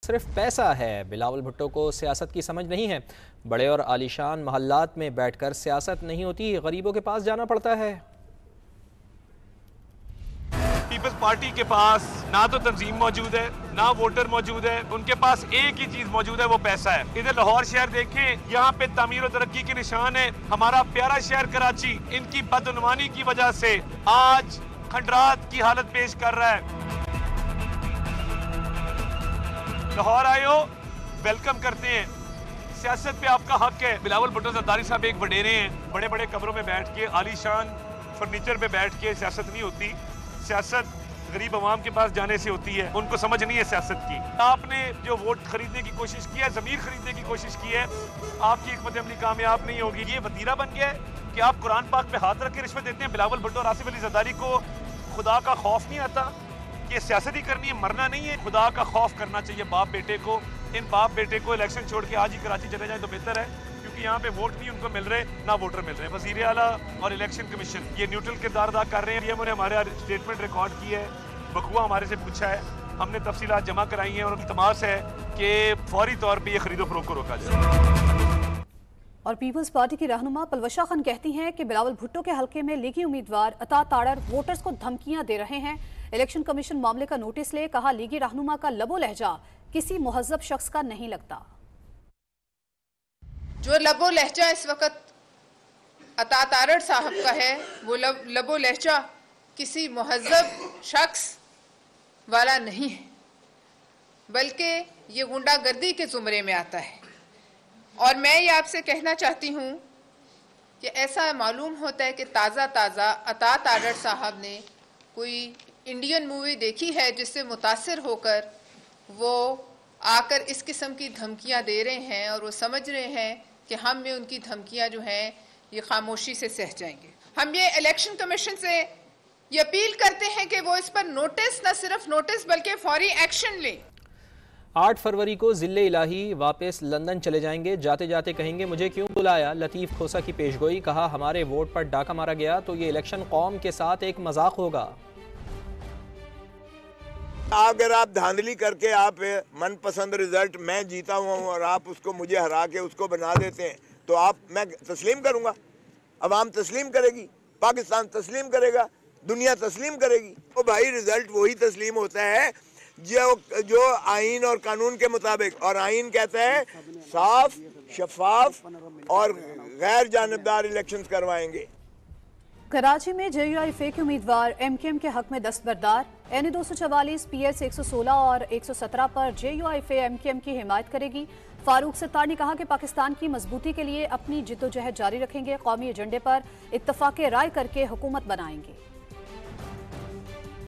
सिर्फ पैसा है। बिलावल भुट्टो को सियासत की समझ नहीं है। बड़े और आलीशान महल्लात में बैठकर सियासत नहीं होती, गरीबों के पास जाना पड़ता है। पीपल्स पार्टी के पास ना तो तंजीम मौजूद है, ना वोटर मौजूद है। उनके पास एक ही चीज मौजूद है, वो पैसा है। इधर लाहौर शहर देखें, यहाँ पे तामीर और तरक्की के निशान है। हमारा प्यारा शहर कराची इनकी बदउनवानी की वजह से आज खंडरात की हालत पेश कर रहा है। लाहौर आए हो, वेलकम करते हैं। सियासत पे आपका हक है। बिलावल भुट्टो ज़रदारी साहब एक वडेरे हैं। बड़े बड़े कमरों में बैठ के, आलीशान फर्नीचर पे बैठ के सियासत नहीं होती। सियासत गरीब आवाम के पास जाने से होती है। उनको समझ नहीं है सियासत की। आपने जो वोट खरीदने की कोशिश की है, जमीर खरीदने की कोशिश की है, आपकी हिकमत अमली कामयाब नहीं होगी। ये वतीरा बन गया है कि आप कुरान पाक पे हाथ रख के रिश्वत देते हैं। बिलावल भुट्टो और आसिफ अली ज़रदारी को खुदा का खौफ नहीं आता। ये सियासत ही करनी है, मरना नहीं है। खुदा का खौफ करना चाहिए बाप बेटे को। इन बाप बेटे को इलेक्शन छोड़ के आज ही कराची चले जाए तो बेहतर है, क्योंकि यहाँ पे वोट नहीं उनको मिल रहे, ना वोटर मिल रहे। वज़ीर आला और इलेक्शन कमीशन ये न्यूट्रल किरदार अदा कर रहे हैं। उन्होंने हमारे स्टेटमेंट रिकॉर्ड की है, बखुआ हमारे से पूछा है, हमने तफसीलात जमा कराई हैं और इल्तमास है कि फौरी तौर पर यह खरीदो फरोख्त को रोका जाए। और पीपल्स पार्टी की रहनुमा पलवशा खान कहती हैं कि बिलावल भुट्टो के हलके में लीगी उम्मीदवार अता ताड़र वोटर्स को धमकियां दे रहे हैं। इलेक्शन कमीशन मामले का नोटिस ले, कहा लीगी रहनुमा का लबो लहजा किसी मुहज्जब शख्स का नहीं लगता। जो लबो लहजा इस वक्त अता ताड़र साहब का है, वो लबो लहजा किसी मुहज्जब शख्स वाला नहीं है, बल्कि ये गुंडागर्दी के जुमरे में आता है। और मैं ये आपसे कहना चाहती हूँ कि ऐसा मालूम होता है कि ताज़ा अता ताड़र साहब ने कोई इंडियन मूवी देखी है जिससे मुतासिर होकर वो आकर इस किस्म की धमकियाँ दे रहे हैं, और वो समझ रहे हैं कि हम में उनकी धमकियाँ जो हैं ये खामोशी से सह जाएंगे। हम ये इलेक्शन कमीशन से ये अपील करते हैं कि वो इस पर नोटिस, न सिर्फ नोटिस बल्कि फौरी एक्शन लें। 8 फरवरी को जिले इलाही वापस लंदन चले जाएंगे। जाते जाते कहेंगे मुझे क्यों बुलाया। लतीफ़ खोसा की पेशगोई, कहा हमारे वोट पर डाका मारा गया तो ये इलेक्शन कौम के साथ एक मजाक होगा। अगर आप धांधली करके आप मनपसंद रिजल्ट मैं जीता हुआ हूँ और आप उसको मुझे हरा के उसको बना देते हैं तो मैं तस्लीम करूँगा। अवाम तस्लीम करेगी, पाकिस्तान तस्लीम करेगा, दुनिया तस्लीम करेगी। तो भाई रिजल्ट वही तस्लीम होता है जो आइन और कानून के मुताबिक, और आइन कहता है साफ, शफाफ और गैर जानिबदार इलेक्शंस करवाएंगे। कराची में JUIF के उम्मीदवार MKM के हक में दस्तबरदार। NA 244, PS 116 और 117 पर JUIF MKM की हिमायत करेगी। फारूक सत्तार ने कहा कि पाकिस्तान की मजबूती के लिए अपनी जिद्दोजहद जारी रखेंगे, कौमी एजेंडे पर इत्तफाक राय करके हुकूमत बनाएंगे।